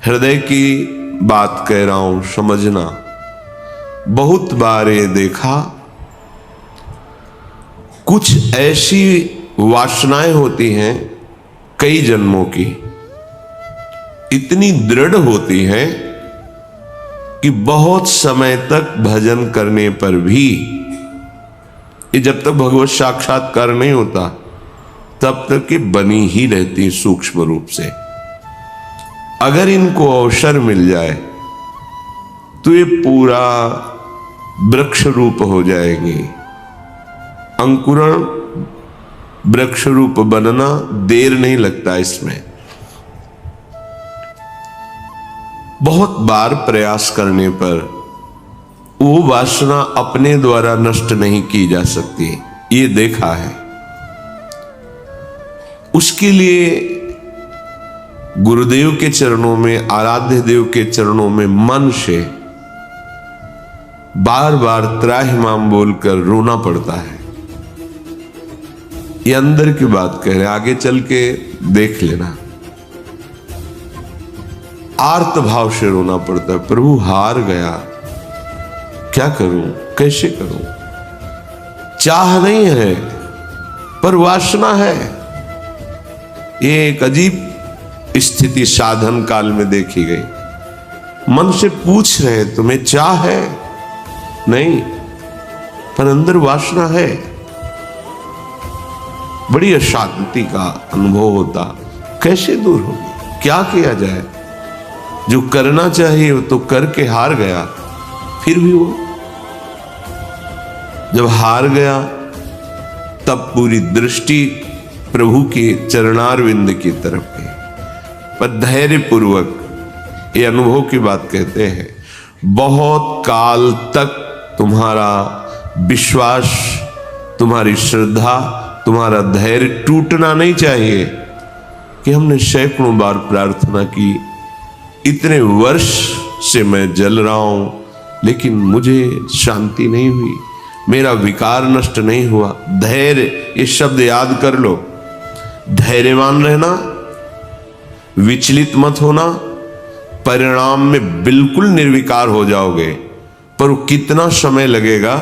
हृदय की बात कह रहा हूं, समझना। बहुत बार ये देखा, कुछ ऐसी वासनाएं होती हैं कई जन्मों की, इतनी दृढ़ होती हैं कि बहुत समय तक भजन करने पर भी, ये जब तक भगवत साक्षात्कार नहीं होता तब तक ये बनी ही रहती सूक्ष्म रूप से। अगर इनको अवसर मिल जाए तो ये पूरा वृक्ष रूप हो जाएंगी। अंकुरण वृक्ष रूप बनना देर नहीं लगता इसमें। बहुत बार प्रयास करने पर वो वासना अपने द्वारा नष्ट नहीं की जा सकती, ये देखा है। उसके लिए गुरुदेव के चरणों में, आराध्य देव के चरणों में मन से बार बार त्राहिमाम बोलकर रोना पड़ता है। ये अंदर की बात कह रहे हैं, आगे चल के देख लेना। आर्त भाव से रोना पड़ता है, प्रभु हार गया, क्या करूं, कैसे करूं। चाह नहीं है पर वासना है। ये एक अजीब स्थिति साधन काल में देखी गई। मन से पूछ रहे तुम्हें चाह है, नहीं, पर अंदर वासना है। बड़ी अशांति का अनुभव होता। कैसे दूर होगी, क्या किया जाए। जो करना चाहिए वो तो करके हार गया। फिर भी वो जब हार गया तब पूरी दृष्टि प्रभु के चरणारविंद की तरफ गई। पर धैर्य पूर्वक, ये अनुभव की बात कहते हैं, बहुत काल तक तुम्हारा विश्वास, तुम्हारी श्रद्धा, तुम्हारा धैर्य टूटना नहीं चाहिए। कि हमने सैकड़ों बार प्रार्थना की, इतने वर्ष से मैं जल रहा हूं लेकिन मुझे शांति नहीं हुई, मेरा विकार नष्ट नहीं हुआ। धैर्य, ये शब्द याद कर लो। धैर्यवान रहना, विचलित मत होना, परिणाम में बिल्कुल निर्विकार हो जाओगे। पर वो कितना समय लगेगा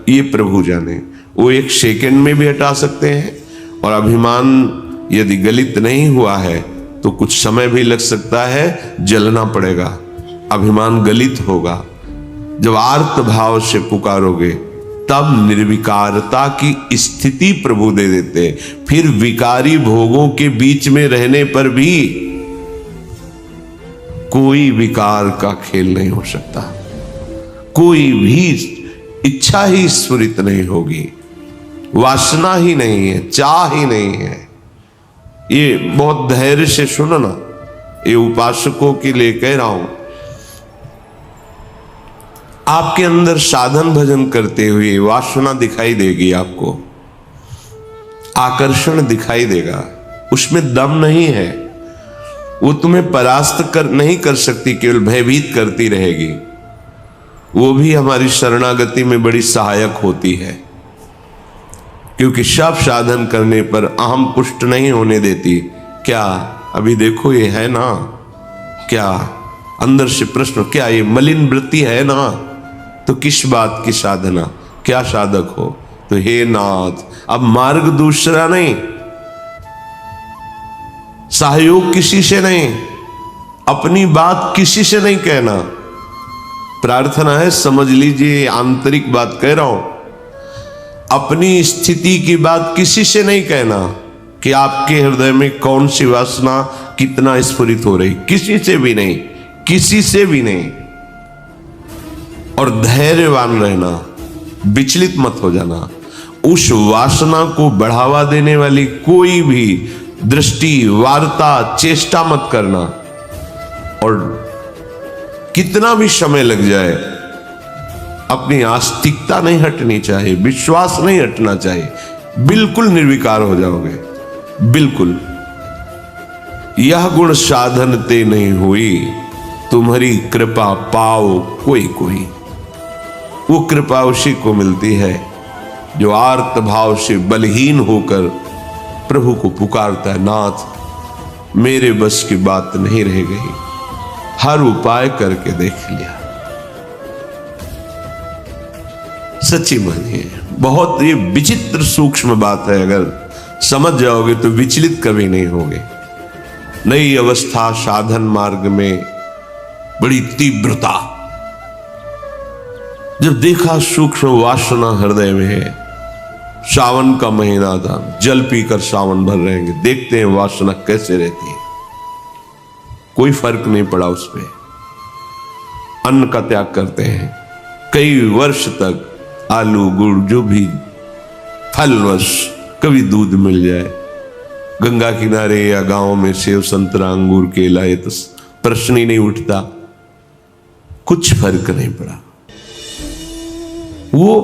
ये प्रभु जाने। वो एक सेकंड में भी हटा सकते हैं। और अभिमान यदि गलित नहीं हुआ है तो कुछ समय भी लग सकता है, जलना पड़ेगा, अभिमान गलित होगा। जब आर्त भाव से पुकारोगे तब निर्विकारता की स्थिति प्रभु दे देते। फिर विकारी भोगों के बीच में रहने पर भी कोई विकार का खेल नहीं हो सकता, कोई भी इच्छा ही स्फुरित नहीं होगी, वासना ही नहीं है, चाह ही नहीं है। ये बहुत धैर्य से सुनना, ये उपासकों के लिए कह रहा हूं। आपके अंदर साधन भजन करते हुए वासना दिखाई देगी, आपको आकर्षण दिखाई देगा, उसमें दम नहीं है। वो तुम्हें परास्त नहीं कर सकती, केवल भयभीत करती रहेगी। वो भी हमारी शरणागति में बड़ी सहायक होती है, क्योंकि सब साधन करने पर अहम पुष्ट नहीं होने देती। क्या अभी देखो ये है ना, क्या अंदर से प्रश्न, क्या ये मलिन वृत्ति है ना, तो किस बात की साधना, क्या साधक हो। तो हे नाथ, अब मार्ग दूसरा नहीं, सहयोग किसी से नहीं, अपनी बात किसी से नहीं कहना। प्रार्थना है, समझ लीजिए, आंतरिक बात कह रहा हूं। अपनी स्थिति की बात किसी से नहीं कहना कि आपके हृदय में कौन सी वासना कितना स्फुरित हो रही, किसी से भी नहीं, किसी से भी नहीं। और धैर्यवान रहना, विचलित मत हो जाना। उस वासना को बढ़ावा देने वाली कोई भी दृष्टि, वार्ता, चेष्टा मत करना। और कितना भी समय लग जाए, अपनी आस्तिकता नहीं हटनी चाहिए, विश्वास नहीं हटना चाहिए। बिल्कुल निर्विकार हो जाओगे, बिल्कुल। यह गुण साधन ते नहीं हुई, तुम्हारी कृपा पाओ कोई कोई। वो कृपा उसी को मिलती है जो आर्त भाव से बलहीन होकर प्रभु को पुकारता है, नाथ मेरे बस की बात नहीं रह गई, हर उपाय करके देख लिया। सच्ची मानिए, बहुत ये विचित्र सूक्ष्म बात है, अगर समझ जाओगे तो विचलित कभी नहीं होगे। नई अवस्था साधन मार्ग में बड़ी तीव्रता, जब देखा सूक्ष्म वासना हृदय में है। सावन का महीना था, जल पीकर सावन भर रहेंगे, देखते हैं वासना कैसे रहती है। कोई फर्क नहीं पड़ा उस पे। अन्न का त्याग करते हैं, कई वर्ष तक आलू गुड़ जो भी फलवश, कभी दूध मिल जाए, गंगा किनारे या गांव में सेव संतरा अंगूर केला, ये तो प्रश्न ही नहीं उठता। कुछ फर्क नहीं पड़ा। वो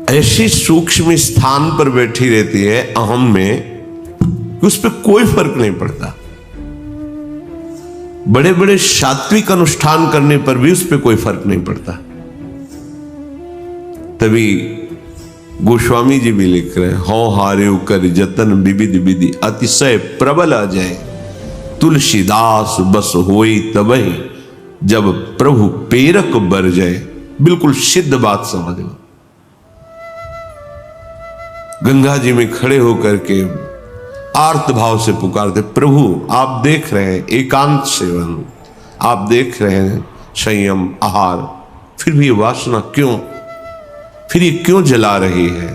ऐसी सूक्ष्म स्थान पर बैठी रहती है अहम में, उस पर कोई फर्क नहीं पड़ता। बड़े बड़े सात्विक अनुष्ठान करने पर भी उस पर कोई फर्क नहीं पड़ता। तभी गोस्वामी जी भी लिख रहे हैं, हौ हारे कर जतन विविध विधि अतिशय प्रबल आ जाए, तुलसीदास बस होई तबही जब प्रभु पेरक बर जाए। बिल्कुल सिद्ध बात समझ लो। गंगा जी में खड़े होकर के आर्त भाव से पुकारते, प्रभु आप देख रहे हैं एकांत सेवन, आप देख रहे हैं संयम आहार, फिर भी ये वासना क्यों, फिर ये क्यों जला रही है?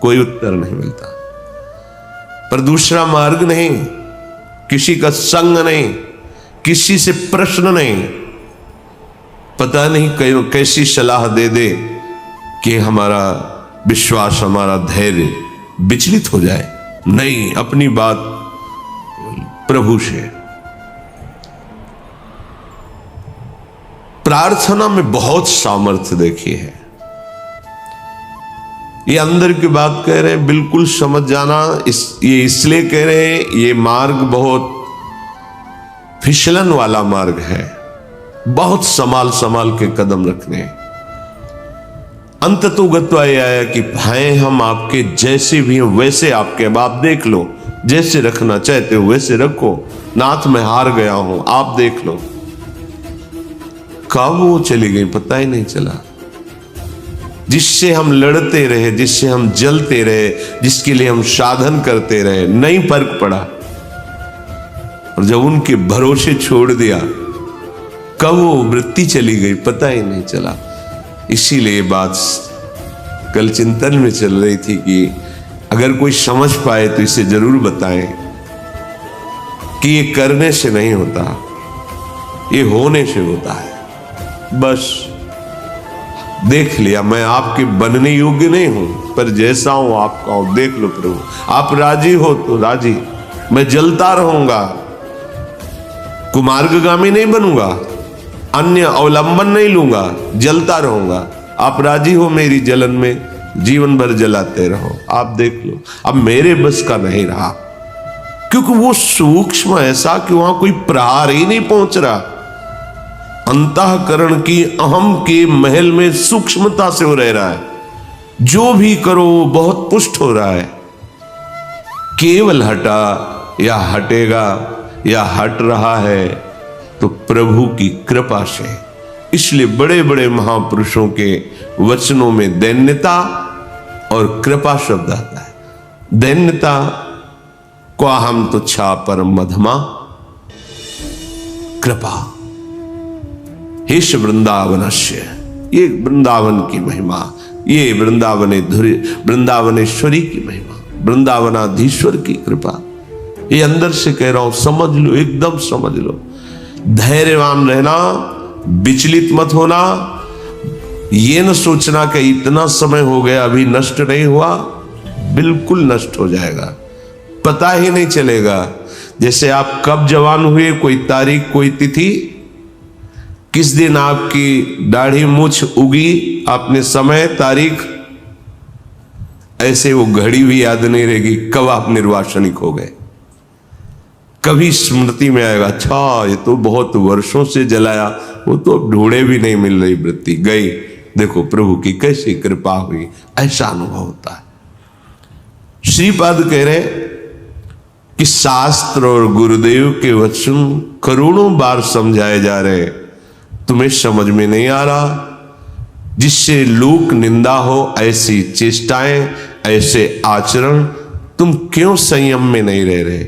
कोई उत्तर नहीं मिलता। पर दूसरा मार्ग नहीं, किसी का संग नहीं, किसी से प्रश्न नहीं, पता नहीं कैसी सलाह दे दे कि हमारा विश्वास, हमारा धैर्य विचलित हो जाए। नहीं, अपनी बात प्रभु से। प्रार्थना में बहुत सामर्थ्य देखी है। ये अंदर की बात कह रहे हैं, बिल्कुल समझ जाना। ये इसलिए कह रहे हैं, ये मार्ग बहुत फिसलन वाला मार्ग है, बहुत संभाल संभाल के कदम रखने। अंत तो गत्वा ये आया कि हैं हम आपके, जैसे भी हैं वैसे आपके। अब आप देख लो, जैसे रखना चाहते हो वैसे रखो। नाथ मैं हार गया हूं, आप देख लो। कब वो चली गई पता ही नहीं चला। जिससे हम लड़ते रहे, जिससे हम जलते रहे, जिसके लिए हम साधन करते रहे, नहीं फर्क पड़ा। और जब उनके भरोसे छोड़ दिया, कब वो वृत्ति चली गई पता ही नहीं चला। इसीलिए बात कल चिंतन में चल रही थी कि अगर कोई समझ पाए तो इसे जरूर बताएं कि ये करने से नहीं होता, ये होने से होता है। बस देख लिया, मैं आपके बनने योग्य नहीं हूं, पर जैसा हूं आपका हूं। देख लो प्रभु, आप राजी हो तो राजी, मैं जलता रहूंगा, कुमार्गगामी नहीं बनूंगा, अन्य अवलंबन नहीं लूंगा, जलता रहूंगा। आप राजी हो मेरी जलन में, जीवन भर जलाते रहो। आप देख लो, अब मेरे बस का नहीं रहा, क्योंकि वो सूक्ष्म ऐसा कि वहां कोई प्रहार ही नहीं पहुंच रहा। अंतःकरण की अहम के महल में सूक्ष्मता से हो रह रहा है। जो भी करो बहुत पुष्ट हो रहा है। केवल हटा या हटेगा या हट रहा है तो प्रभु की कृपा से। इसलिए बड़े बड़े महापुरुषों के वचनों में दैन्यता और कृपा शब्द आता है। दैन्यता को हम तुच्छा परम मधमा कृपा, हेश वृंदावनस्य, ये वृंदावन की महिमा, ये वृंदावनेश्वरी की महिमा, वृंदावनाधीश्वर की कृपा। ये अंदर से कह रहा हूं, समझ लो, एकदम समझ लो। धैर्यवान रहना, विचलित मत होना, ये न सोचना कि इतना समय हो गया अभी नष्ट नहीं हुआ। बिल्कुल नष्ट हो जाएगा, पता ही नहीं चलेगा। जैसे आप कब जवान हुए, कोई तारीख, कोई तिथि, किस दिन आपकी दाढ़ी मूछ उगी, आपने समय तारीख, ऐसे वो घड़ी भी याद नहीं रहेगी कब आप निर्वासनिक हो गए। कभी स्मृति में आएगा, अच्छा ये तो बहुत वर्षों से जलाया, वो तो ढूंढे भी नहीं मिल रही वृत्ति, गई। देखो प्रभु की कैसी कृपा हुई, ऐसा अनुभव होता है। श्रीपाद कह रहे कि शास्त्र और गुरुदेव के वचन करोड़ों बार समझाए जा रहे, तुम्हें समझ में नहीं आ रहा? जिससे लोक निंदा हो, ऐसी चेष्टाएं, ऐसे आचरण, तुम क्यों संयम में नहीं रह रहे?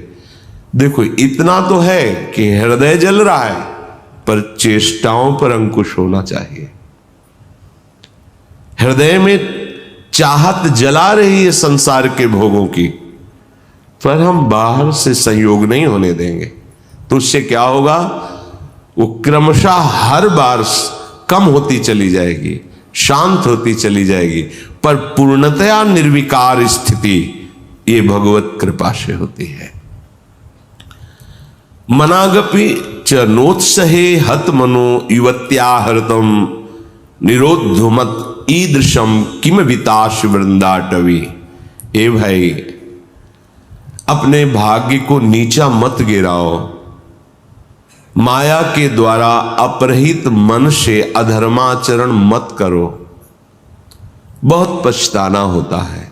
देखो, इतना तो है कि हृदय जल रहा है, पर चेष्टाओं पर अंकुश होना चाहिए। हृदय में चाहत जला रही है संसार के भोगों की, पर हम बाहर से संयोग नहीं होने देंगे। तो उससे क्या होगा? वो क्रमशः हर बार कम होती चली जाएगी, शांत होती चली जाएगी, पर पूर्णतया निर्विकार स्थिति ये भगवत कृपा से होती है। मनागपि च नोत्सहे हत मनो युवत्याहृतम निरोधुमत ईदृशम किम विताश वृंदाटवी। ए भाई, अपने भाग्य को नीचा मत गिराओ। माया के द्वारा अपरहित मन से अधर्माचरण मत करो, बहुत पछताना होता है।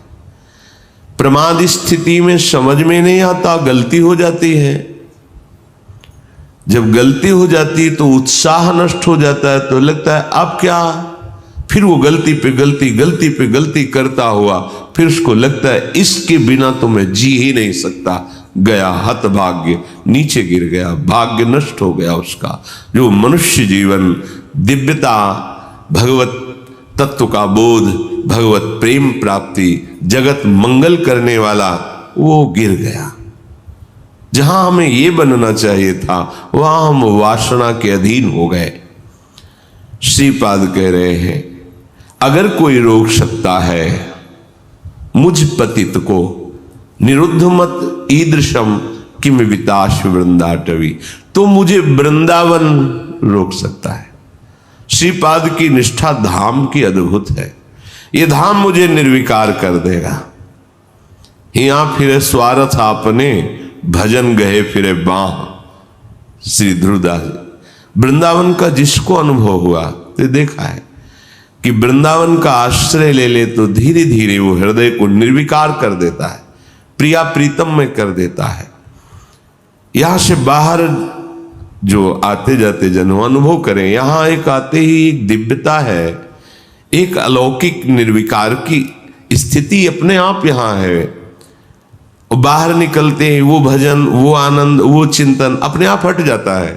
प्रमाद स्थिति में समझ में नहीं आता, गलती हो जाती है। जब गलती हो जाती तो उत्साह नष्ट हो जाता है, तो लगता है अब क्या, फिर वो गलती पे गलती, गलती पे गलती करता हुआ, फिर उसको लगता है इसके बिना तो मैं जी ही नहीं सकता। गया हतभाग्य, नीचे गिर गया, भाग्य नष्ट हो गया उसका। जो मनुष्य जीवन, दिव्यता, भगवत तत्व का बोध, भगवत प्रेम प्राप्ति, जगत मंगल करने वाला, वो गिर गया। जहां हमें ये बनना चाहिए था, वहां हम वासना के अधीन हो गए। श्रीपाद कह रहे हैं, अगर कोई रोक सकता है मुझ पतित को, निरुद्ध मत ईदृशम किम विताश वृंदाटवी, तो मुझे वृंदावन रोक सकता है। श्रीपाद की निष्ठा धाम की अद्भुत है। ये धाम मुझे निर्विकार कर देगा। यहां फिरे स्वार्थ आपने, भजन गए फिरे बाह। श्री ध्रुवदास। वृंदावन का जिसको अनुभव हुआ तो देखा है कि वृंदावन का आश्रय ले ले तो धीरे धीरे वो हृदय को निर्विकार कर देता है, प्रिया प्रीतम में कर देता है। यहां से बाहर जो आते जाते जन अनुभव करें, यहां एक आते ही एक दिव्यता है, एक अलौकिक निर्विकार की स्थिति अपने आप यहां है। बाहर निकलते हैं वो भजन, वो आनंद, वो चिंतन अपने आप हट जाता है,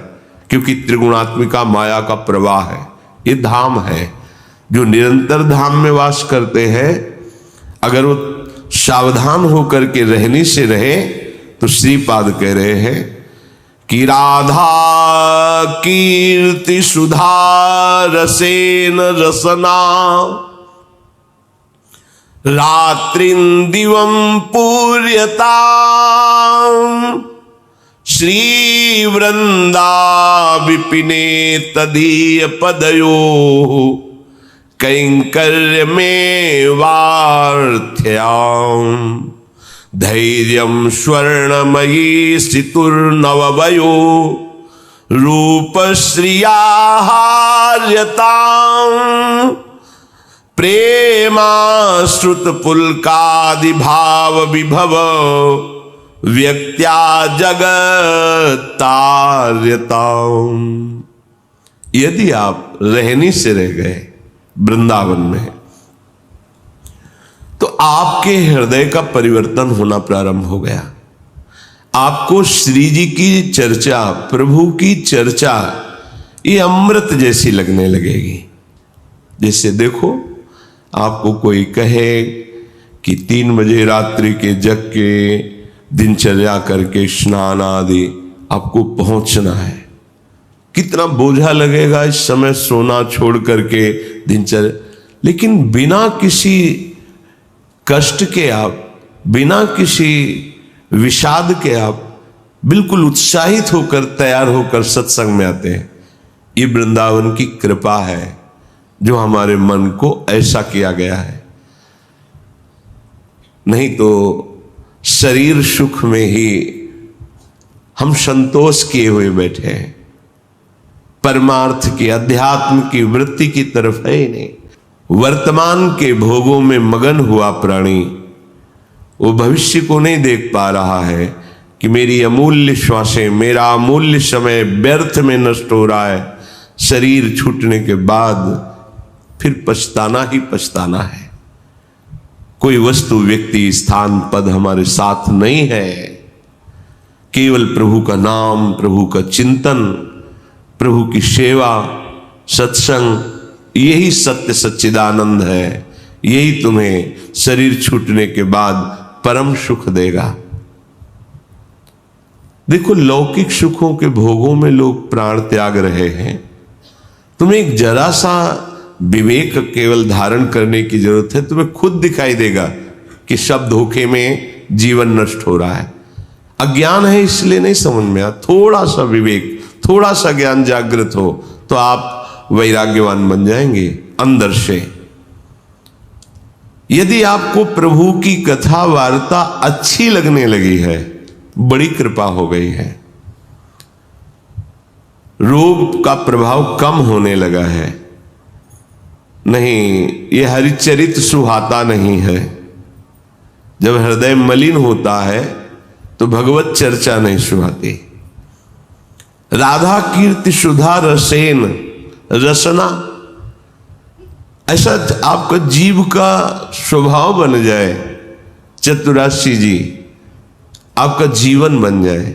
क्योंकि त्रिगुणात्मिका माया का प्रवाह है। ये धाम है। जो निरंतर धाम में वास करते हैं, अगर वो सावधान होकर के रहने से रहे, तो श्रीपाद कह रहे हैं कि राधा कीर्ति सुधा रसेन रसना, रात्रिं दिवं पूर्यता, श्री वृंदा विपिने तदीय पदयो, कैंकर्य में वार्थ्याम, धैर्यं स्वर्णमयी सितुर्नववयो, रूपश्रिया हार्यताम्, प्रेमाश्रुत पुलकादि भाव विभव, व्यक्त्या जगत्तार्यताम्। यदि आप रहनी से रह गए वृंदावन में, तो आपके हृदय का परिवर्तन होना प्रारंभ हो गया। आपको श्री जी की चर्चा, प्रभु की चर्चा, ये अमृत जैसी लगने लगेगी। जैसे देखो, आपको कोई कहे कि 3 बजे रात्रि के जग के दिनचर्या करके स्नान आदि आपको पहुंचना है, कितना बोझा लगेगा इस समय सोना छोड़ करके दिनचर्या। लेकिन बिना किसी कष्ट के आप, बिना किसी विषाद के आप बिल्कुल उत्साहित होकर, तैयार होकर सत्संग में आते हैं। ये वृंदावन की कृपा है जो हमारे मन को ऐसा किया गया है। नहीं तो शरीर सुख में ही हम संतोष किए हुए बैठे हैं, परमार्थ की, अध्यात्म की वृत्ति की तरफ है ही नहीं। वर्तमान के भोगों में मगन हुआ प्राणी वो भविष्य को नहीं देख पा रहा है, कि मेरी अमूल्य श्वासें, मेरा अमूल्य समय व्यर्थ में नष्ट हो रहा है। शरीर छूटने के बाद फिर पछताना ही पछताना है। कोई वस्तु, व्यक्ति, स्थान, पद हमारे साथ नहीं है। केवल प्रभु का नाम, प्रभु का चिंतन, प्रभु की सेवा, सत्संग, यही सत्य सच्चिदानंद है। यही तुम्हें शरीर छूटने के बाद परम सुख देगा। देखो, लौकिक सुखों के भोगों में लोग प्राण त्याग रहे हैं। तुम्हें एक जरा सा विवेक केवल धारण करने की जरूरत है। तुम्हें खुद दिखाई देगा कि सब धोखे में जीवन नष्ट हो रहा है। अज्ञान है इसलिए नहीं समझ में आता। थोड़ा सा विवेक, थोड़ा सा ज्ञान जागृत हो तो आप वैराग्यवान बन जाएंगे अंदर से। यदि आपको प्रभु की कथा वार्ता अच्छी लगने लगी है, बड़ी कृपा हो गई है। रोग का प्रभाव कम होने लगा है। नहीं, यह हरिचरित सुहाता नहीं है। जब हृदय मलिन होता है तो भगवत चर्चा नहीं सुहाती। राधा कीर्ति सुधा रसेन, रसना, ऐसा आपका जीव का स्वभाव बन जाए। चतुराशी जी, आपका जीवन बन जाए।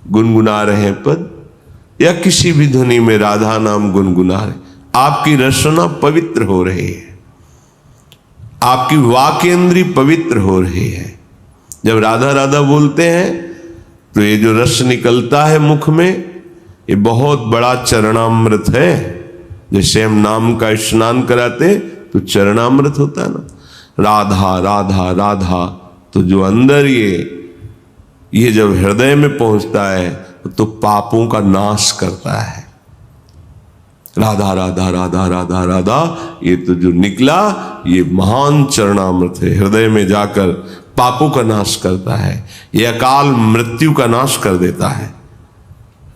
गुनगुना रहे पद या किसी भी ध्वनि में राधा नाम गुनगुना रहे, आपकी रसना पवित्र हो रही है, आपकी वाकेंद्री पवित्र हो रही है। जब राधा राधा बोलते हैं तो ये जो रस निकलता है मुख में, ये बहुत बड़ा चरणामृत है। जैसे हम नाम का स्नान कराते तो चरणामृत होता है ना, राधा राधा राधा। तो जो अंदर ये जब हृदय में पहुंचता है तो पापों का नाश करता है। राधा राधा राधा राधा राधा, ये तो जो निकला ये महान चरणामृत है। हृदय में जाकर पापों का नाश करता है, ये अकाल मृत्यु का नाश कर देता है।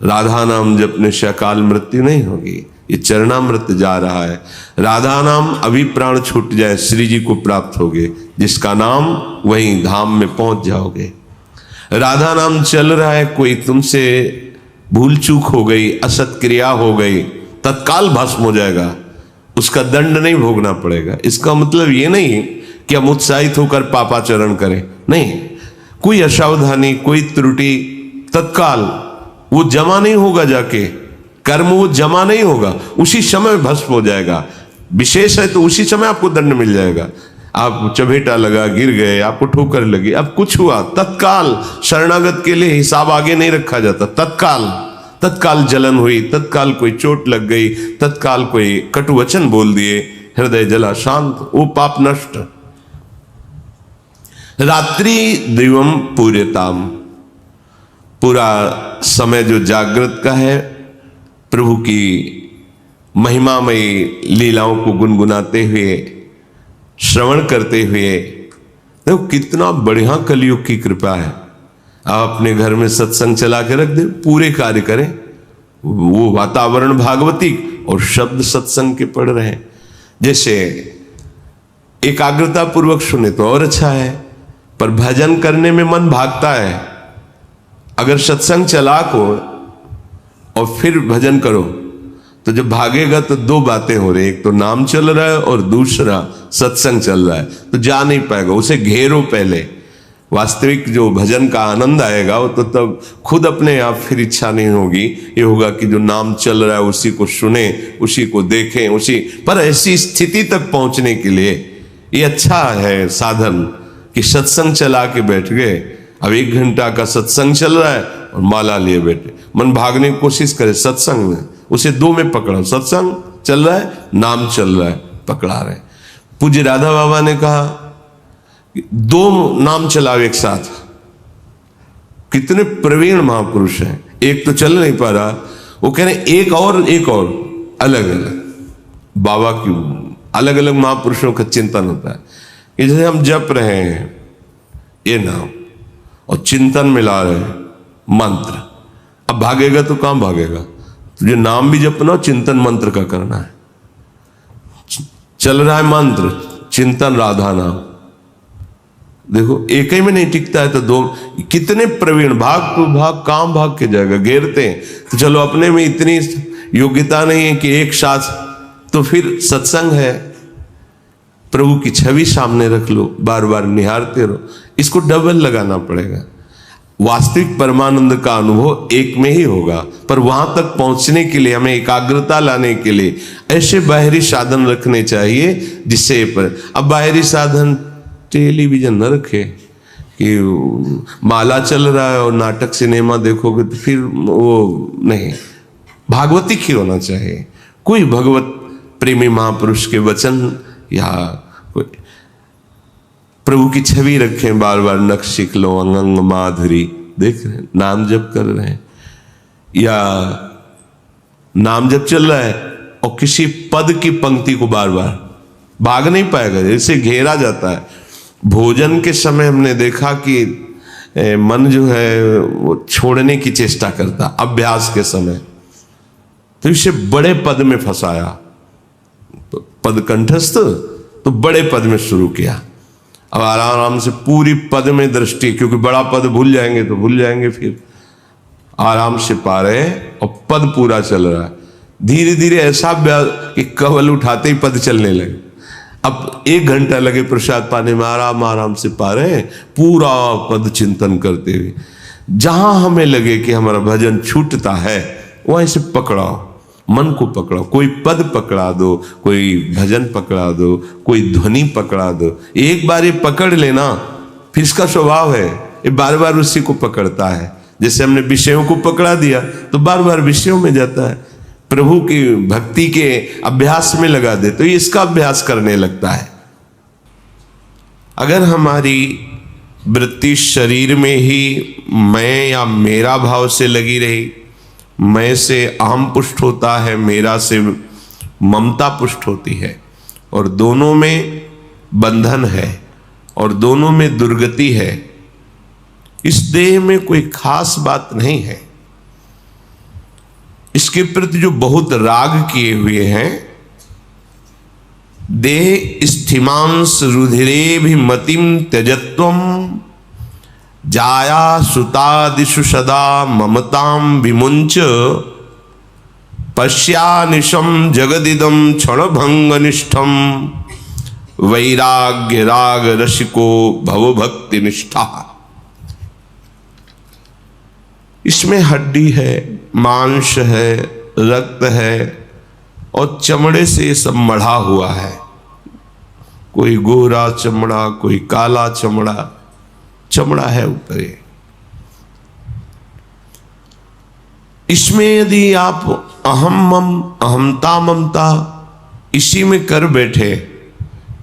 राधा नाम जपने से अकाल मृत्यु नहीं होगी, ये चरणामृत जा रहा है। राधा नाम अभी प्राण छूट जाए श्री जी को प्राप्त होगे, जिसका नाम वहीं धाम में पहुंच जाओगे। राधा नाम चल रहा है, कोई तुमसे भूल चूक हो गई, असत क्रिया हो गई, तत्काल भस्म हो जाएगा, उसका दंड नहीं भोगना पड़ेगा। इसका मतलब ये नहीं कि हम उत्साहित होकर पापाचरण करें, नहीं। कोई असावधानी, कोई त्रुटि, तत्काल वो जमा नहीं होगा, जाके कर्म वो जमा नहीं होगा, उसी समय भस्म हो जाएगा। विशेष है तो उसी समय आपको दंड मिल जाएगा। आप चबेटा लगा, गिर गए, आपको ठोकर लगी, अब कुछ हुआ, तत्काल शरणागत के लिए हिसाब आगे नहीं रखा जाता। तत्काल जलन हुई, तत्काल कोई चोट लग गई, तत्काल कोई कटु वचन बोल दिए, हृदय जला, शांत, वो पाप नष्ट। रात्रि दिवम पूर्यताम, पूरा समय जो जागृत का है, प्रभु की महिमामयी लीलाओं को गुनगुनाते हुए, श्रवण करते हुए। देखो कितना बढ़िया कलयुग की कृपा है। आप अपने घर में सत्संग चला के रख दे, पूरे कार्य करें, वो वातावरण भागवतिक और शब्द सत्संग के पढ़ रहे हैं। जैसे एकाग्रता पूर्वक सुने तो और अच्छा है, पर भजन करने में मन भागता है। अगर सत्संग चला को और फिर भजन करो तो जब भागेगा तो दो बातें हो रही, एक तो नाम चल रहा है और दूसरा सत्संग चल रहा है, तो जा नहीं पाएगा। उसे घेरो पहले, वास्तविक जो भजन का आनंद आएगा वो तो तब खुद अपने आप फिर इच्छा नहीं होगी। ये होगा कि जो नाम चल रहा है उसी को सुने, उसी को देखें, उसी पर। ऐसी स्थिति तक पहुंचने के लिए ये अच्छा है साधन कि सत्संग चला के बैठ गए। अब 1 घंटा का सत्संग चल रहा है और माला लिए बैठे, मन भागने की कोशिश करे सत्संग में, उसे 2 में पकड़ो। सत्संग चल रहा है, नाम चल रहा है, पकड़ा रहे। पूज्य राधा बाबा ने कहा 2 नाम चलाओ एक साथ। कितने प्रवीण महापुरुष हैं, एक तो चल नहीं पा रहा, वो कह रहे एक और अलग अलग। बाबा की अलग अलग महापुरुषों का चिंतन होता है कि जैसे हम जप रहे हैं ये नाम और चिंतन मिला रहे हैं मंत्र। अब भागेगा तो कहां भागेगा, तुझे नाम भी जपना, चिंतन मंत्र का करना है। चल रहा है मंत्र, चिंतन राधा नाम, देखो एक ही में नहीं टिकता है तो दो, कितने प्रवीण भाग तो भाग काम भाग के जाएगा, घेरते हैं। तो चलो अपने में इतनी योग्यता नहीं है कि एक साथ, तो फिर सत्संग है, प्रभु की छवि सामने रख लो, बार बार निहारते रहो, इसको डबल लगाना पड़ेगा। वास्तविक परमानंद का अनुभव एक में ही होगा, पर वहां तक पहुंचने के लिए हमें एकाग्रता लाने के लिए ऐसे बाहरी साधन रखने चाहिए जिससे पर। अब बाहरी साधन टेलीविजन न रखे कि माला चल रहा है और नाटक सिनेमा देखोगे तो फिर वो नहीं, भागवतिक ही होना चाहिए। कोई भगवत प्रेमी महापुरुष के वचन या कोई प्रभु की छवि रखें, बार बार नक्श सीख लो, अंग माधुरी देख रहे हैं, नाम जप कर रहे हैं या नाम जप चल रहा है और किसी पद की पंक्ति को बार बार भाग नहीं पाएगा, जैसे घेरा जाता है। भोजन के समय हमने देखा कि मन जो है वो छोड़ने की चेष्टा करता अभ्यास के समय, तो इसे बड़े पद में फंसाया, पद कंठस्थ तो बड़े पद में शुरू किया। अब आराम से पूरी पद में दृष्टि, क्योंकि बड़ा पद भूल जाएंगे तो भूल जाएंगे, फिर आराम से पा रहे और पद पूरा चल रहा है। धीरे धीरे ऐसा अभ्यास कि कवल उठाते ही पद चलने लगे। अब 1 घंटा लगे प्रसाद पाने में, आराम आराम से पा रहे हैं, पूरा पद चिंतन करते हुए। जहां हमें लगे कि हमारा भजन छूटता है वहीं से पकड़ाओ, मन को पकड़ाओ, कोई पद पकड़ा दो, कोई भजन पकड़ा दो, कोई ध्वनि पकड़ा दो। एक बार ये पकड़ लेना, फिर इसका स्वभाव है ये बार बार उसी को पकड़ता है। जैसे हमने विषयों को पकड़ा दिया तो बार बार विषयों में जाता है। प्रभु की भक्ति के अभ्यास में लगा दे तो ये इसका अभ्यास करने लगता है। अगर हमारी वृत्ति शरीर में ही मैं या मेरा भाव से लगी रही, मैं से अहम पुष्ट होता है, मेरा से ममता पुष्ट होती है, और दोनों में बंधन है और दोनों में दुर्गति है। इस देह में कोई खास बात नहीं है, इसके प्रति जो बहुत राग किए हुए हैं। देह स्थिमांस रुधिरे भी मतिम त्यजत्वम जाया सुतादिषु सदा ममताम विमुंच पश्यानिशम जगदिदम क्षणभंग निष्ठम वैराग्य राग रसिको भवभक्ति निष्ठा। इसमें हड्डी है, मांस है, रक्त है और चमड़े से ये सब मढ़ा हुआ है। कोई गोरा चमड़ा, कोई काला चमड़ा, चमड़ा है ऊपर। इसमें यदि आप अहम मम अहमता ममता इसी में कर बैठे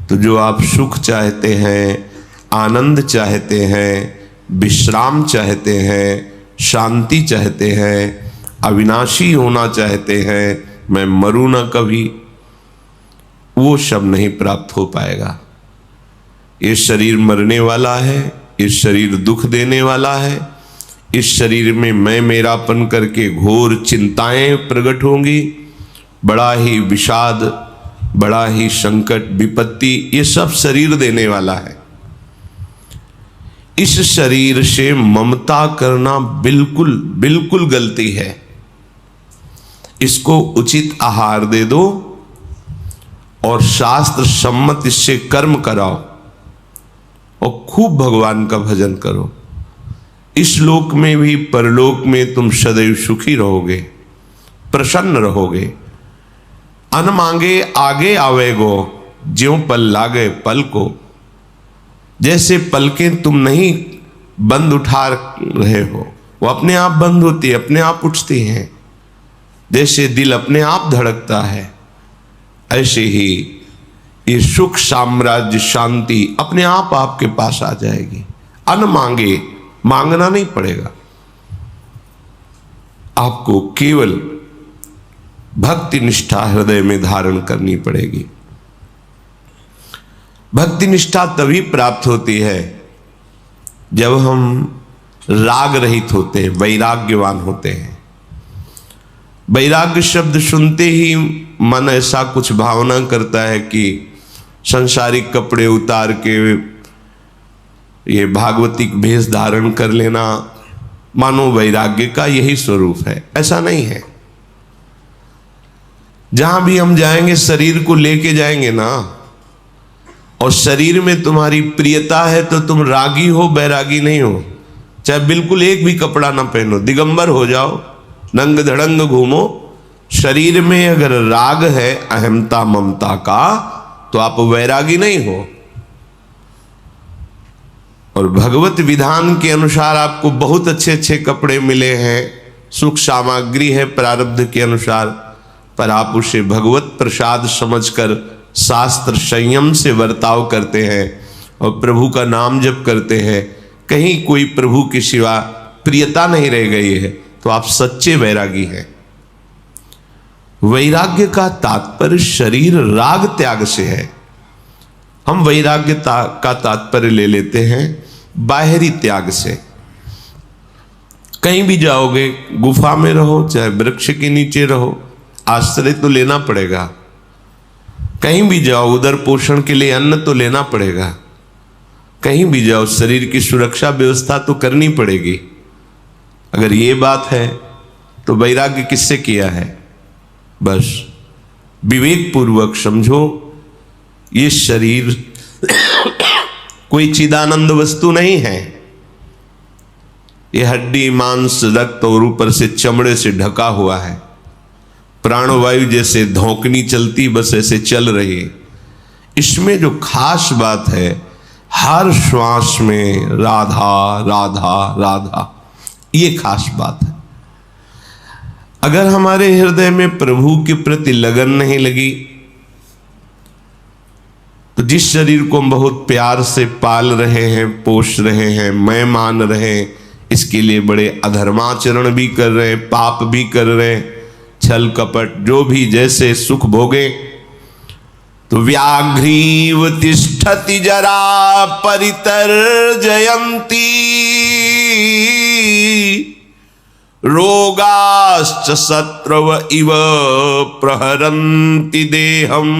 तो जो आप सुख चाहते हैं, आनंद चाहते हैं, विश्राम चाहते हैं, शांति चाहते हैं, अविनाशी होना चाहते हैं, मैं मरूं ना कभी, वो सब नहीं प्राप्त हो पाएगा। ये शरीर मरने वाला है, इस शरीर दुख देने वाला है, इस शरीर में मैं मेरापन करके घोर चिंताएं प्रकट होंगी, बड़ा ही विषाद, बड़ा ही संकट विपत्ति, ये सब शरीर देने वाला है। इस शरीर से ममता करना बिल्कुल बिल्कुल गलती है। इसको उचित आहार दे दो और शास्त्र सम्मत इससे कर्म कराओ और खूब भगवान का भजन करो। इस लोक में भी परलोक में तुम सदैव सुखी रहोगे, प्रसन्न रहोगे। अन मांगे आगे आवेगो, ज्यों पल लागे पल को। जैसे पलकें तुम नहीं बंद उठा रहे हो, वो अपने आप बंद होती है, अपने आप उठती हैं। जैसे दिल अपने आप धड़कता है, ऐसे ही ये सुख साम्राज्य शांति अपने आप आपके पास आ जाएगी। अन मांगे, मांगना नहीं पड़ेगा, आपको केवल भक्ति निष्ठा हृदय में धारण करनी पड़ेगी। भक्ति निष्ठा तभी प्राप्त होती है जब हम राग रहित होते हैं, वैराग्यवान होते हैं। वैराग्य शब्द सुनते ही मन ऐसा कुछ भावना करता है कि संसारिक कपड़े उतार के ये भागवतिक भेष धारण कर लेना मानो वैराग्य का यही स्वरूप है। ऐसा नहीं है। जहां भी हम जाएंगे शरीर को लेके जाएंगे ना, और शरीर में तुम्हारी प्रियता है तो तुम रागी हो, बैरागी नहीं हो। चाहे बिल्कुल एक भी कपड़ा ना पहनो, दिगंबर हो जाओ, नंग धड़ंग घूमो, शरीर में अगर राग है अहमता ममता का तो आप वैरागी नहीं हो। और भगवत विधान के अनुसार आपको बहुत अच्छे अच्छे कपड़े मिले हैं, सुख सामग्री है प्रारब्ध के अनुसार, पर आप उसे भगवत प्रसाद समझकर शास्त्र संयम से बर्ताव करते हैं और प्रभु का नाम जप करते हैं, कहीं कोई प्रभु के सिवा प्रियता नहीं रह गई है, तो आप सच्चे वैरागी हैं। वैराग्य का तात्पर्य शरीर राग त्याग से है। हम वैराग्य का तात्पर्य ले लेते हैं बाहरी त्याग से। कहीं भी जाओगे, गुफा में रहो चाहे वृक्ष के नीचे रहो, आश्रय तो लेना पड़ेगा। कहीं भी जाओ उधर पोषण के लिए अन्न तो लेना पड़ेगा। कहीं भी जाओ शरीर की सुरक्षा व्यवस्था तो करनी पड़ेगी। अगर ये बात है तो वैराग्य किससे किया है? बस विवेक पूर्वक समझो, ये शरीर कोई चिदानंद वस्तु नहीं है। ये हड्डी मांस रक्त और ऊपर से चमड़े से ढका हुआ है। प्राणवायु जैसे धौंकनी चलती बस ऐसे चल रही है। इसमें जो खास बात है, हर श्वास में राधा राधा राधा, ये खास बात है। अगर हमारे हृदय में प्रभु के प्रति लगन नहीं लगी तो जिस शरीर को हम बहुत प्यार से पाल रहे हैं, पोष रहे हैं, मैं मान रहे हैं, इसके लिए बड़े अधर्माचरण भी कर रहे हैं, पाप भी कर रहे हैं, छल कपट जो भी जैसे सुख भोगे, तो व्याघ्रीव तिष्ठति जरा परितर्जयन्ति रोगाश्च शत्रव इव प्रहरन्ति देहम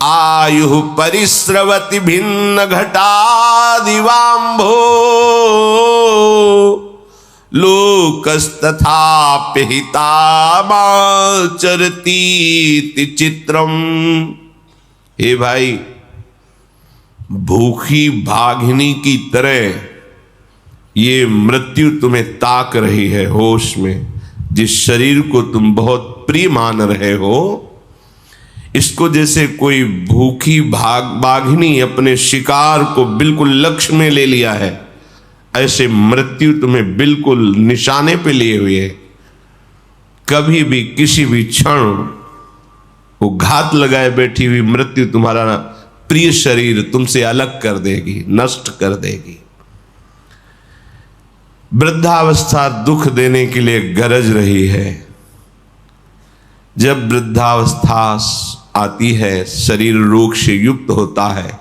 आयु परिस्रवति भिन्न घटादिवाम्भो लोकस्तथाप्य हितामाचरती चित्रम। हे भाई, भूखी भागिनी की तरह ये मृत्यु तुम्हें ताक रही है होश में। जिस शरीर को तुम बहुत प्रिय मान रहे हो, इसको जैसे कोई भूखी बाघिनी अपने शिकार को बिल्कुल लक्ष्य में ले लिया है, ऐसे मृत्यु तुम्हें बिल्कुल निशाने पे लिए हुए है। कभी भी किसी भी क्षण वो घात लगाए बैठी हुई मृत्यु तुम्हारा प्रिय शरीर तुमसे अलग कर देगी, नष्ट कर देगी। वृद्धावस्था दुख देने के लिए गरज रही है। जब वृद्धावस्था आती है, शरीर रोग से युक्त होता है,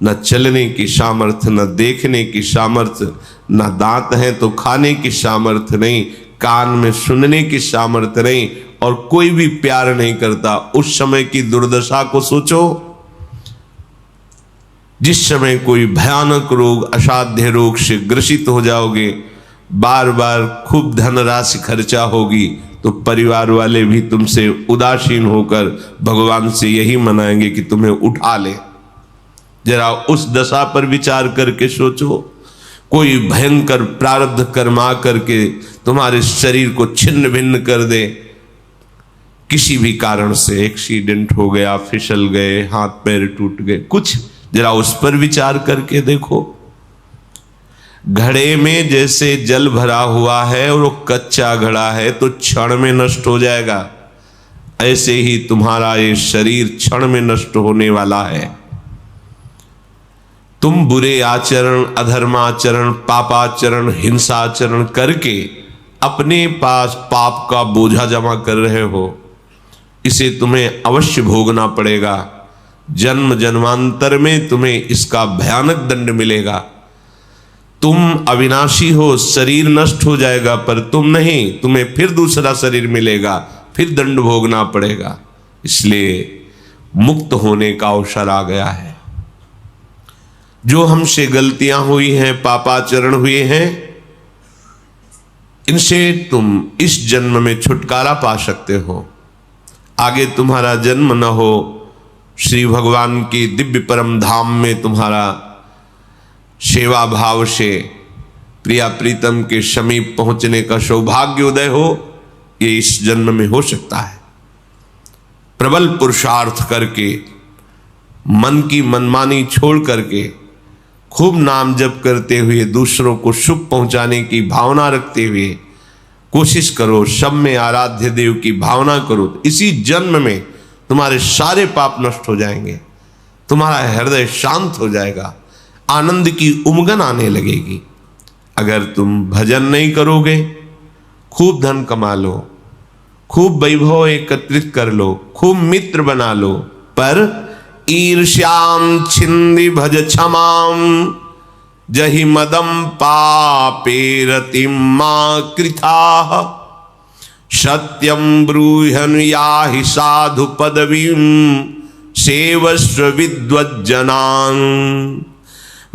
न चलने की सामर्थ्य, न देखने की सामर्थ्य, न दांत हैं तो खाने की सामर्थ्य नहीं, कान में सुनने की सामर्थ्य नहीं, और कोई भी प्यार नहीं करता। उस समय की दुर्दशा को सोचो। जिस समय कोई भयानक रोग, असाध्य रोग से ग्रसित हो जाओगे, बार बार खूब धनराशि खर्चा होगी, तो परिवार वाले भी तुमसे उदासीन होकर भगवान से यही मनाएंगे कि तुम्हें उठा ले। जरा उस दशा पर विचार करके सोचो। कोई भयंकर प्रारब्ध कर्मा करके तुम्हारे शरीर को छिन्न भिन्न कर दे, किसी भी कारण से एक्सीडेंट हो गया, फिसल गए, हाथ पैर टूट गए, कुछ जरा उस पर विचार करके देखो। घड़े में जैसे जल भरा हुआ है और वो कच्चा घड़ा है तो क्षण में नष्ट हो जाएगा, ऐसे ही तुम्हारा ये शरीर क्षण में नष्ट होने वाला है। तुम बुरे आचरण, अधर्माचरण, पापाचरण, हिंसाचरण करके अपने पास पाप का बोझा जमा कर रहे हो। इसे तुम्हें अवश्य भोगना पड़ेगा। जन्म जन्मांतर में तुम्हें इसका भयानक दंड मिलेगा। तुम अविनाशी हो, शरीर नष्ट हो जाएगा, पर तुम नहीं, तुम्हें फिर दूसरा शरीर मिलेगा, फिर दंड भोगना पड़ेगा। इसलिए मुक्त होने का अवसर आ गया है। जो हमसे गलतियां हुई हैं, पापाचरण हुए हैं, इनसे तुम इस जन्म में छुटकारा पा सकते हो। आगे तुम्हारा जन्म न हो, श्री भगवान के दिव्य परम धाम में तुम्हारा सेवा भाव से प्रिया प्रीतम के समीप पहुंचने का सौभाग्य उदय हो, ये इस जन्म में हो सकता है। प्रबल पुरुषार्थ करके, मन की मनमानी छोड़ करके, खूब नाम जप करते हुए, दूसरों को सुख पहुंचाने की भावना रखते हुए कोशिश करो, सब में आराध्य देव की भावना करो। इसी जन्म में तुम्हारे सारे पाप नष्ट हो जाएंगे, तुम्हारा हृदय शांत हो जाएगा, आनंद की उमगन आने लगेगी। अगर तुम भजन नहीं करोगे, खूब धन कमा लो, खूब वैभव एकत्रित कर लो, खूब मित्र बना लो, पर ईर्ष्याम छिंदि भज क्षमाम जहि मदम पापेरतिम मां कृथाः सत्यम ब्रूहन याहि साधु पदवीं सेवस्व विद्वज्जनान्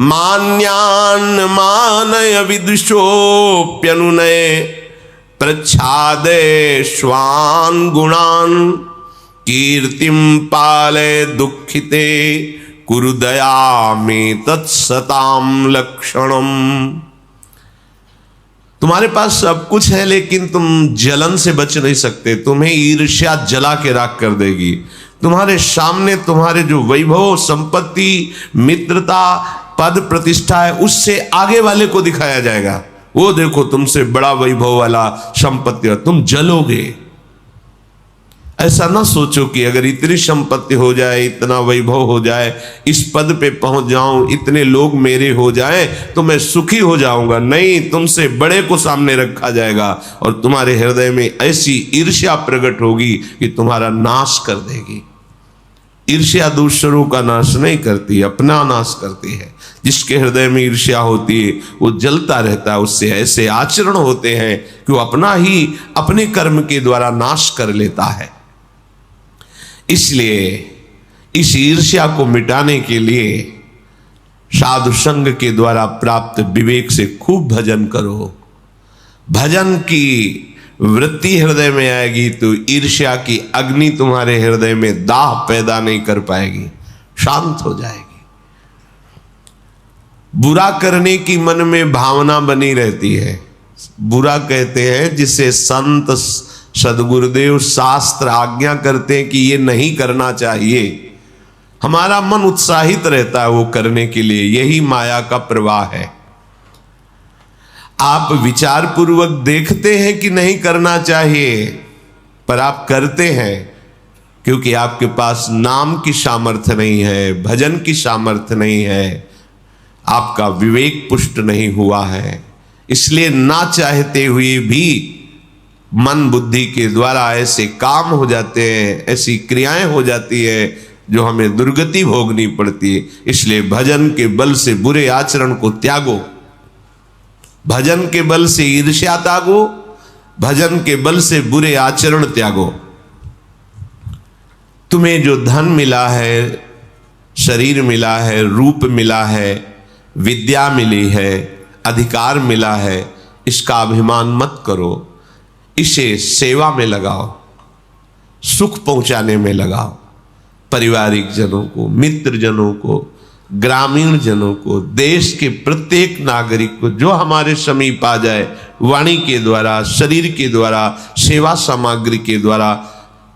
मान्यान् मानय विदुषोऽप्यनुनय प्रच्छादय स्वान् गुणान् कीर्तिम पालय दुखिते कुरु दया में तत्सताम लक्षणम। तुम्हारे पास सब कुछ है, लेकिन तुम जलन से बच नहीं सकते। तुम्हें ईर्ष्या जला के राख कर देगी। तुम्हारे सामने तुम्हारे जो वैभव, संपत्ति, मित्रता, पद, प्रतिष्ठा है, उससे आगे वाले को दिखाया जाएगा, वो देखो तुमसे बड़ा वैभव वाला संपत्ति, तुम जलोगे। ऐसा ना सोचो कि अगर इतनी संपत्ति हो जाए, इतना वैभव हो जाए, इस पद पे पहुंच जाऊं, इतने लोग मेरे हो जाएं तो मैं सुखी हो जाऊंगा। नहीं, तुमसे बड़े को सामने रखा जाएगा और तुम्हारे हृदय में ऐसी ईर्ष्या प्रकट होगी कि तुम्हारा नाश कर देगी। ईर्ष्या दूसरों का नाश नहीं करती, अपना नाश करती है। जिसके हृदय में ईर्ष्या होती है वो जलता रहता है, उससे ऐसे आचरण होते हैं कि वो अपना ही अपने कर्म के द्वारा नाश कर लेता है। इसलिए इस ईर्ष्या को मिटाने के लिए साधु संग के द्वारा प्राप्त विवेक से खूब भजन करो। भजन की वृत्ति हृदय में आएगी तो ईर्ष्या की अग्नि तुम्हारे हृदय में दाह पैदा नहीं कर पाएगी, शांत हो जाएगी। बुरा करने की मन में भावना बनी रहती है। बुरा कहते हैं जिसे संत सदगुरुदेव शास्त्र आज्ञा करते हैं कि ये नहीं करना चाहिए। हमारा मन उत्साहित रहता है वो करने के लिए, यही माया का प्रवाह है। आप विचार पूर्वक देखते हैं कि नहीं करना चाहिए, पर आप करते हैं क्योंकि आपके पास नाम की सामर्थ्य नहीं है, भजन की सामर्थ्य नहीं है, आपका विवेक पुष्ट नहीं हुआ है। इसलिए ना चाहते हुए भी मन बुद्धि के द्वारा ऐसे काम हो जाते हैं, ऐसी क्रियाएं हो जाती है जो हमें दुर्गति भोगनी पड़ती है। इसलिए भजन के बल से बुरे आचरण को त्यागो, भजन के बल से ईर्ष्या त्यागो, भजन के बल से बुरे आचरण त्यागो। तुम्हें जो धन मिला है, शरीर मिला है, रूप मिला है, विद्या मिली है, अधिकार मिला है, इसका अभिमान मत करो। इसे सेवा में लगाओ, सुख पहुंचाने में लगाओ। पारिवारिक जनों को, मित्र जनों को, ग्रामीण जनों को, देश के प्रत्येक नागरिक को जो हमारे समीप आ जाए, वाणी के द्वारा, शरीर के द्वारा, सेवा सामग्री के द्वारा,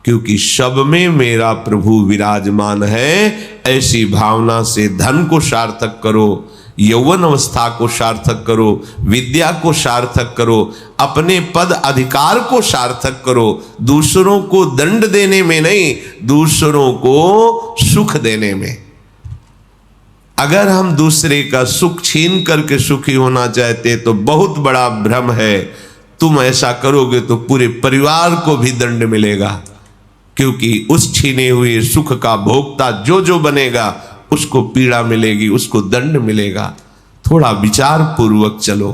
क्योंकि सब में मेरा प्रभु विराजमान है, ऐसी भावना से धन को सार्थक करो, यौवन अवस्था को सार्थक करो, विद्या को सार्थक करो, अपने पद अधिकार को सार्थक करो। दूसरों को दंड देने में नहीं, दूसरों को सुख देने में। अगर हम दूसरे का सुख छीन करके सुखी होना चाहते तो बहुत बड़ा भ्रम है। तुम ऐसा करोगे तो पूरे परिवार को भी दंड मिलेगा, क्योंकि उस छीने हुए सुख का भोक्ता जो जो बनेगा उसको पीड़ा मिलेगी, उसको दंड मिलेगा। थोड़ा विचार पूर्वक चलो।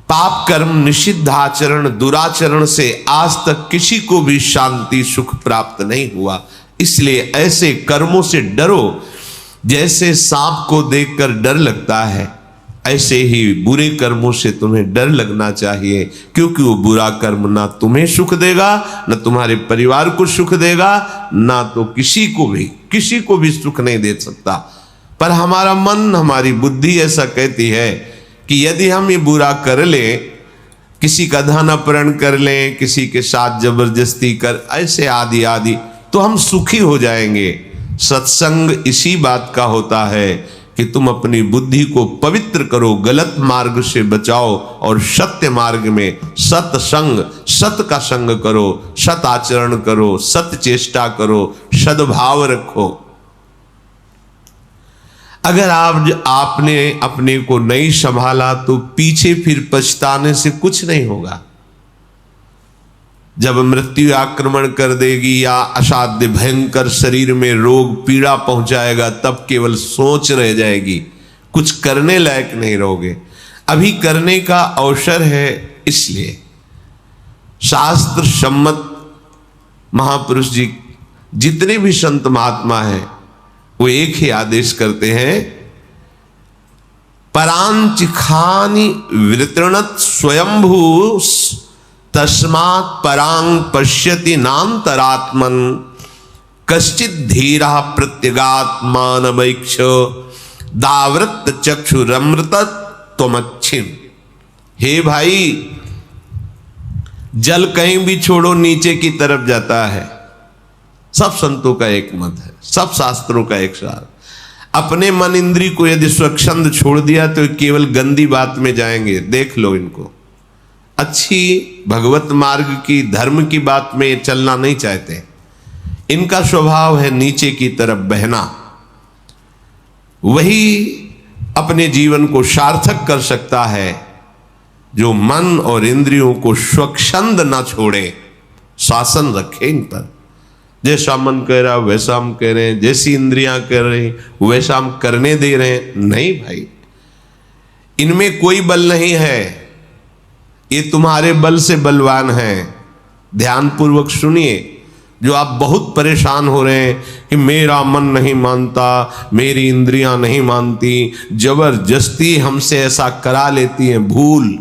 पाप कर्म, निषिद्ध आचरण, दुराचरण से आज तक किसी को भी शांति सुख प्राप्त नहीं हुआ। इसलिए ऐसे कर्मों से डरो जैसे सांप को देखकर डर लगता है, ऐसे ही बुरे कर्मों से तुम्हें डर लगना चाहिए, क्योंकि वो बुरा कर्म ना तुम्हें सुख देगा, ना तुम्हारे परिवार को सुख देगा, ना तो किसी को भी सुख नहीं दे सकता। पर हमारा मन, हमारी बुद्धि ऐसा कहती है कि यदि हम ये बुरा कर लें, किसी का धन अपहरण कर लें, किसी के साथ जबरदस्ती कर, ऐसे आदि आदि, तो हम सुखी हो जाएंगे। सत्संग इसी बात का होता है कि तुम अपनी बुद्धि को पवित्र करो, गलत मार्ग से बचाओ और सत्य मार्ग में सत्संग, सत का संग करो, सत आचरण करो, सत्य चेष्टा करो, सद्भाव रखो। अगर आपने अपने को नहीं संभाला तो पीछे फिर पछताने से कुछ नहीं होगा। जब मृत्यु आक्रमण कर देगी या असाध्य भयंकर शरीर में रोग पीड़ा पहुंचाएगा, तब केवल सोच रह जाएगी, कुछ करने लायक नहीं रहोगे। अभी करने का अवसर है, इसलिए शास्त्र सम्मत महापुरुष जी, जितने भी संत महात्मा हैं, वो एक ही आदेश करते हैं, परांचिखानि वितृणत स्वयंभू तस्मात् परांग पश्यति नान्तरात्मन कश्चित धीरा प्रत्यगात्मानमैक्ष दावृत चक्षुरमृत त्वमच्छिम। हे भाई, जल कहीं भी छोड़ो नीचे की तरफ जाता है। सब संतों का एक मत है, सब शास्त्रों का एक सार। अपने मन इंद्री को यदि स्वच्छंद छोड़ दिया तो केवल गंदी बात में जाएंगे। देख लो इनको, अच्छी भगवत मार्ग की, धर्म की बात में चलना नहीं चाहते। इनका स्वभाव है नीचे की तरफ बहना। वही अपने जीवन को सार्थक कर सकता है जो मन और इंद्रियों को स्वच्छंद ना छोड़े, शासन रखे इन पर। जैसा मन कह रहा वैसा हम कह रहे हैं, जैसी इंद्रियां कर रही वैसा हम करने दे रहे हैं। नहीं भाई, इनमें कोई बल नहीं है, ये तुम्हारे बल से बलवान है। ध्यानपूर्वक सुनिए। जो आप बहुत परेशान हो रहे हैं कि मेरा मन नहीं मानता, मेरी इंद्रियां नहीं मानती, जबरदस्ती हमसे ऐसा करा लेती हैं, भूल।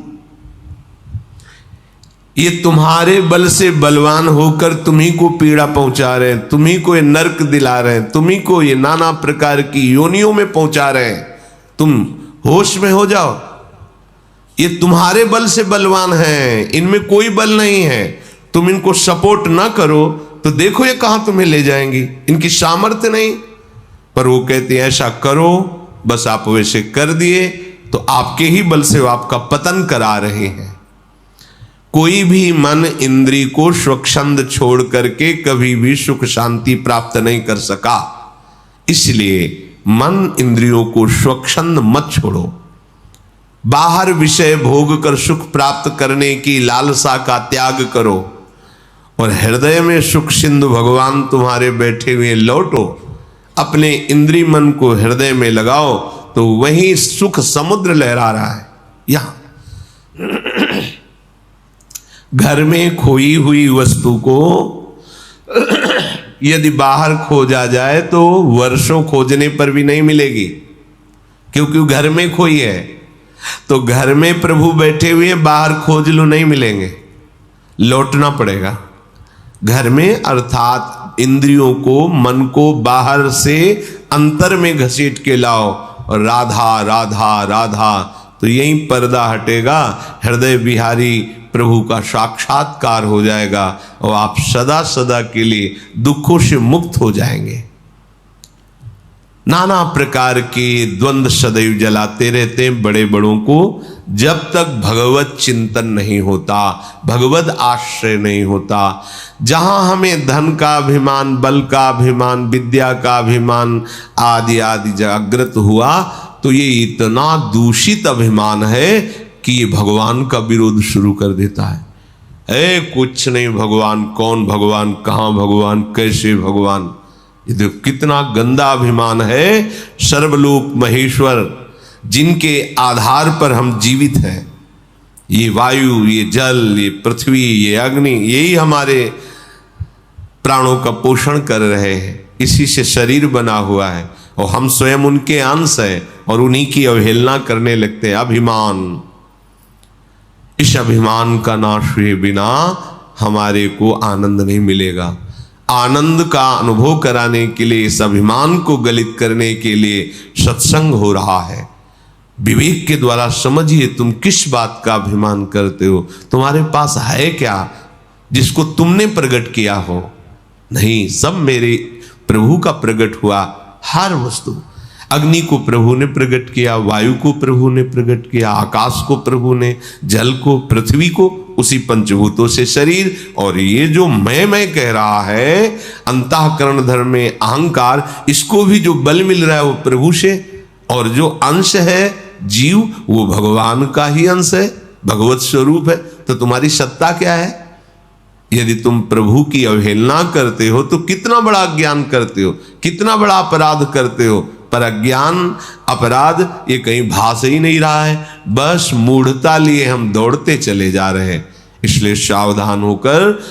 ये तुम्हारे बल से बलवान होकर तुम्ही को पीड़ा पहुंचा रहे हैं, तुम्ही को ये नरक दिला रहे हैं, तुम्ही को ये नाना प्रकार की योनियों में पहुंचा रहे हैं। तुम होश में हो जाओ। ये तुम्हारे बल से बलवान हैं, इनमें कोई बल नहीं है। तुम इनको सपोर्ट ना करो तो देखो ये कहां तुम्हें ले जाएंगी। इनकी सामर्थ्य नहीं, पर वो कहते हैं ऐसा करो, बस आप वैसे कर दिए तो आपके ही बल से वो आपका पतन करा रहे हैं। कोई भी मन इंद्री को स्वच्छंद छोड़ करके कभी भी सुख शांति प्राप्त नहीं कर सका। इसलिए मन इंद्रियों को स्वच्छंद मत छोड़ो। बाहर विषय भोग कर सुख प्राप्त करने की लालसा का त्याग करो और हृदय में सुख सिंधु भगवान तुम्हारे बैठे हुए लौटो। अपने इंद्री मन को हृदय में लगाओ तो वही सुख समुद्र लहरा रहा है। यहां घर में खोई हुई वस्तु को यदि बाहर खोजा जाए तो वर्षों खोजने पर भी नहीं मिलेगी, क्योंकि घर में खोई है। तो घर में प्रभु बैठे हुए, बाहर खोज लो नहीं मिलेंगे, लौटना पड़ेगा। घर में अर्थात इंद्रियों को, मन को बाहर से अंतर में घसीट के लाओ और राधा राधा राधा, तो यही पर्दा हटेगा, हृदय बिहारी प्रभु का साक्षात्कार हो जाएगा और आप सदा सदा के लिए दुखों से मुक्त हो जाएंगे। नाना प्रकार के द्वंद्व सदैव जलाते रहते हैं बड़े बड़ों को, जब तक भगवत चिंतन नहीं होता, भगवत आश्रय नहीं होता। जहां हमें धन का अभिमान, बल का अभिमान, विद्या का अभिमान आदि आदि जागृत हुआ, तो ये इतना दूषित अभिमान है कि ये भगवान का विरोध शुरू कर देता है। कुछ नहीं भगवान, कौन भगवान, कहां भगवान, कैसे भगवान। ये देखो कितना गंदा अभिमान है। सर्वलोक महेश्वर जिनके आधार पर हम जीवित हैं, ये वायु, ये जल, ये पृथ्वी, ये अग्नि, यही हमारे प्राणों का पोषण कर रहे हैं। इसी से शरीर बना हुआ है और हम स्वयं उनके अंश हैं और उन्हीं की अवहेलना करने लगते हैं। अभिमान, इस अभिमान का नाश हुए बिना हमारे को आनंद नहीं मिलेगा। आनंद का अनुभव कराने के लिए, इस अभिमान को गलित करने के लिए सत्संग हो रहा है। विवेक के द्वारा समझिए तुम किस बात का अभिमान करते हो, तुम्हारे पास है क्या जिसको तुमने प्रकट किया हो? नहीं, सब मेरे प्रभु का प्रकट हुआ। हर वस्तु, अग्नि को प्रभु ने प्रकट किया, वायु को प्रभु ने प्रकट किया, आकाश को प्रभु ने, जल को, पृथ्वी को, उसी पंचभूतों से शरीर। और ये जो मैं कह रहा है, अंतःकरण धर्म में अहंकार, इसको भी जो बल मिल रहा है वो प्रभु से। और जो अंश है जीव, वो भगवान का ही अंश है, भगवत स्वरूप है। तो तुम्हारी सत्ता क्या है? यदि तुम प्रभु की अवहेलना करते हो तो कितना बड़ा अज्ञान करते हो, कितना बड़ा अपराध करते हो। पर अज्ञान, अपराध ये कहीं भास ही नहीं रहा है, बस मूढ़ता लिए हम दौड़ते चले जा रहे हैं। इसलिए सावधान होकर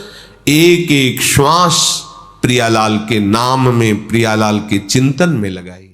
एक एक श्वास प्रियालाल के नाम में, प्रियालाल के चिंतन में लगाइए।